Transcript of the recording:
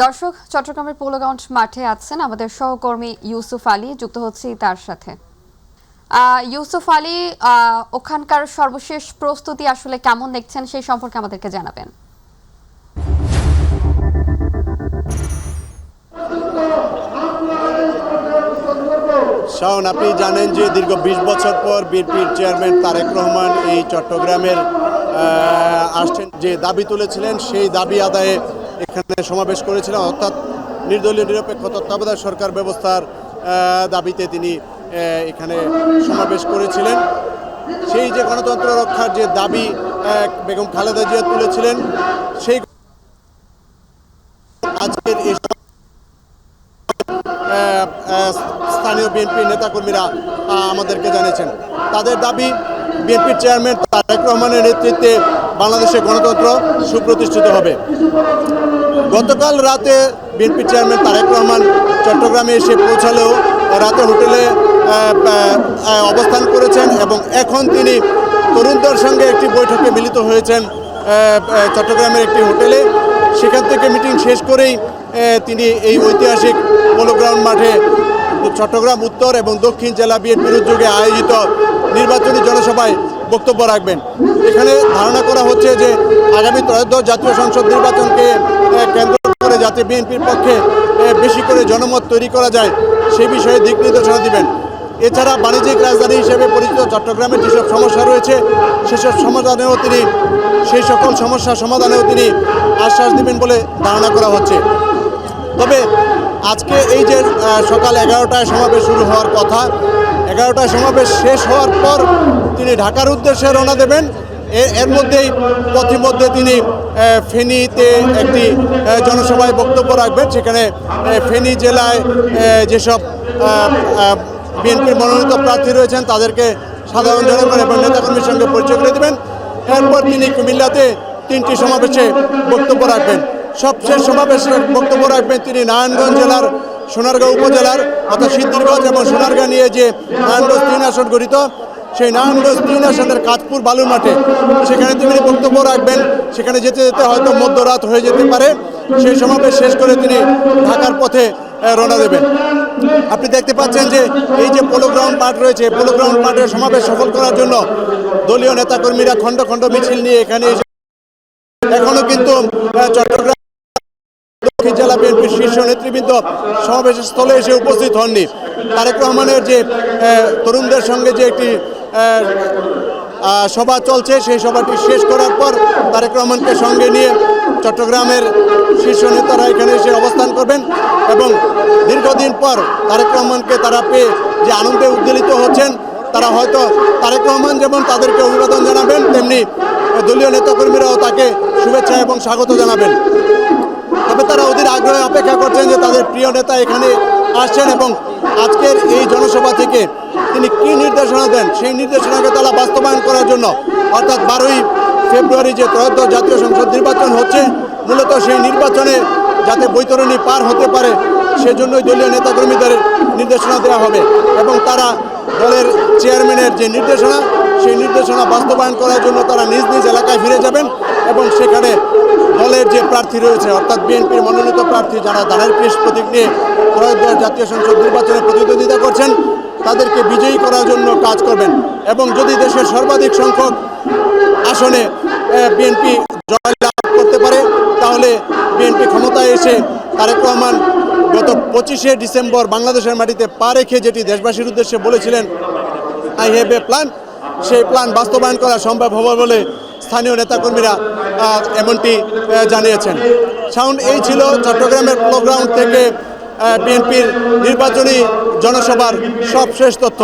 দর্শক, চট্টগ্রামের পোলোগ্রাউন্ড মাঠে আছেন আমাদের সহকর্মী ইউসুফ আলী, যুক্ত হচ্ছে তার সাথে। ইউসুফ আলী, ওখানকার সর্বশেষ প্রস্তুতি আসলে কেমন দেখছেন সেই সম্পর্কে আমাদেরকে জানাবেন। শাওন, আপনি জানেন যে দীর্ঘ ২০ বছর পর বিএনপির চেয়ারম্যান তারেক রহমান এই চট্টগ্রামের আসছেন, যে দাবি তুলেছিলেন সেই দাবি আদায়ে এখানে সমাবেশ করেছিলেন, অর্থাৎ নির্দলীয় নিরপেক্ষ তত্ত্বাবধায়ক সরকার ব্যবস্থার দাবিতে তিনি এখানে সমাবেশ করেছিলেন। সেই যে গণতন্ত্র রক্ষার যে দাবি বেগম খালেদা জিয়া তুলেছিলেন, সেই আজকের এই স্থানীয় বিএনপি নেতাকর্মীরা আমাদেরকে জানিয়েছেন তাদের দাবি বিএনপির চেয়ারম্যান তারেক রহমানের নেতৃত্বে বাংলাদেশে গণতন্ত্র সুপ্রতিষ্ঠিত হবে। গতকাল রাতে বিএনপির চেয়ারম্যান তারেক রহমান চট্টগ্রামে এসে পৌঁছালেও রাতে হোটেলে অবস্থান করেছেন এবং এখন তিনি তরুণদের সঙ্গে একটি বৈঠকে মিলিত হয়েছেন চট্টগ্রামের একটি হোটেলে। সেখান থেকে মিটিং শেষ করেই তিনি এই ঐতিহাসিক পোলোগ্রাউন্ড মাঠে চট্টগ্রাম উত্তর এবং দক্ষিণ জেলা বিএনপির উদ্যোগে আয়োজিত নির্বাচনী জনসভায় বক্তব্য রাখবেন। এখানে ধারণা করা হচ্ছে যে আগামী ত্রয়োদশ জাতীয় সংসদ নির্বাচনকে কেন্দ্র করে যাতে বিএনপির পক্ষে বেশি করে জনমত তৈরি করা যায় সেই বিষয়ে দিক নির্দেশনা দিবেন। এছাড়া বাণিজ্যিক রাজধানী হিসেবে পরিচিত চট্টগ্রামের যেসব সমস্যা রয়েছে সেই সকল সমস্যা সমাধানেও তিনি আশ্বাস দিবেন বলে ধারণা করা হচ্ছে। তবে আজকে এই যে সকাল 11টায় সমাবেশ শুরু হওয়ার কথা, 11টায় সমাবেশ শেষ হওয়ার পর তিনি ঢাকার উদ্দেশ্যে রওনা দেবেন। এর মধ্যেই পথিমধ্যে তিনি ফেনীতে একটি জনসভায় বক্তব্য রাখবেন। সেখানে ফেনী জেলায় যেসব বিএনপির মনোনীত প্রার্থী রয়েছেন তাদেরকে সাধারণ জনগণ এবং নেতাকর্মীর সঙ্গে পরিচয় করে দেবেন। এরপর তিনি কুমিল্লাতে 3টি সমাবেশে বক্তব্য রাখবেন। সবশেষ সমাবেশে বক্তব্য রাখবেন তিনি নারায়ণগঞ্জ জেলার সোনারগাঁও উপজেলার অর্থাৎ সিদ্ধিরগঞ্জ এবং সোনারগাঁ নিয়ে যে নারায়ণগঞ্জ 3 আসন গঠিত, সেই নারায়ণগঞ্জ 3 আসনের কাঁচপুর বালুর মাঠে সেখানে তিনি বক্তব্য রাখবেন। সেখানে যেতে যেতে হয়তো মধ্যরাত হয়ে যেতে পারে। সেই সমাবেশ শেষ করে তিনি ঢাকার পথে রওনা দেবেন। আপনি দেখতে পাচ্ছেন যে এই যে পোলোগ্রাউন্ড মাঠ রয়েছে, পোলোগ্রাউন্ড মাঠের সমাবেশ সফল করার জন্য দলীয় নেতাকর্মীরা খণ্ড খণ্ড মিছিল নিয়ে এখানে এসে এখনো কিন্তু চট্টগ্রাম দক্ষিণ জেলা বিএনপির শীর্ষ নেতৃবৃন্দ সমাবেশের স্থলে এসে উপস্থিত হননি। তারেক রহমানের যে তরুণদের সঙ্গে যে একটি সভা চলছে, সেই সভাটি শেষ করার পর তারেক রহমানকে সঙ্গে নিয়ে চট্টগ্রামের শীর্ষ নেতারা এখানে এসে অবস্থান করবেন এবং দীর্ঘদিন পর তারেক রহমানকে তারা পেয়ে যে আনন্দে উদ্বেলিত হচ্ছেন, তারা হয়তো তারেক রহমান যেমন তাদেরকে অভিবাদন জানাবেন, তেমনি দলীয় নেতাকর্মীরাও তাকে শুভেচ্ছা এবং স্বাগত জানাবেন। তবে তারা অধীর আগ্রহে অপেক্ষা করছেন যে তাদের প্রিয় নেতা এখানে আসছেন এবং আজকের এই জনসভা থেকে তিনি কী নির্দেশনা দেন সেই নির্দেশনাকে তারা বাস্তবায়ন করার জন্য, অর্থাৎ 12ই ফেব্রুয়ারি যে ত্রয়োদশ জাতীয় সংসদ নির্বাচন হচ্ছে, মূলত সেই নির্বাচনে যাতে বৈতরণী পার হতে পারে সেজন্যই দলীয় নেতাকর্মীদের নির্দেশনা দেওয়া হবে এবং তারা দলের চেয়ারম্যানের যে নির্দেশনা সেই নির্দেশনা বাস্তবায়ন করার জন্য তারা নিজ নিজ এলাকায় ফিরে যাবেন এবং সেখানে দলের যে প্রার্থী রয়েছে অর্থাৎ বিএনপির মনোনীত প্রার্থী যারা ধানের কৃষ প্রতীক নিয়ে ত্রয়োদশ জাতীয় সংসদ নির্বাচনে প্রতিদ্বন্দ্বিতা করছেন তাদেরকে বিজয়ী করার জন্য কাজ করবেন এবং যদি দেশের সর্বাধিক সংখ্যক আসনে বিএনপি জয়লাভ করতে পারে তাহলে বিএনপি ক্ষমতায় এসে তারেক রহমান গত 25শে ডিসেম্বর বাংলাদেশের মাটিতে পা রেখে যেটি দেশবাসীর উদ্দেশ্যে বলেছিলেন আই হ্যাভ এ প্ল্যান, সেই প্ল্যান বাস্তবায়ন করা সম্ভব হবে বলে স্থানীয় নেতাকর্মীরা এমনটি জানিয়েছেন। সাউন্ড এই ছিল চট্টগ্রামের পোলোগ্রাউন্ড থেকে বিএনপির নির্বাচনী জনসভার সবশেষ তথ্য।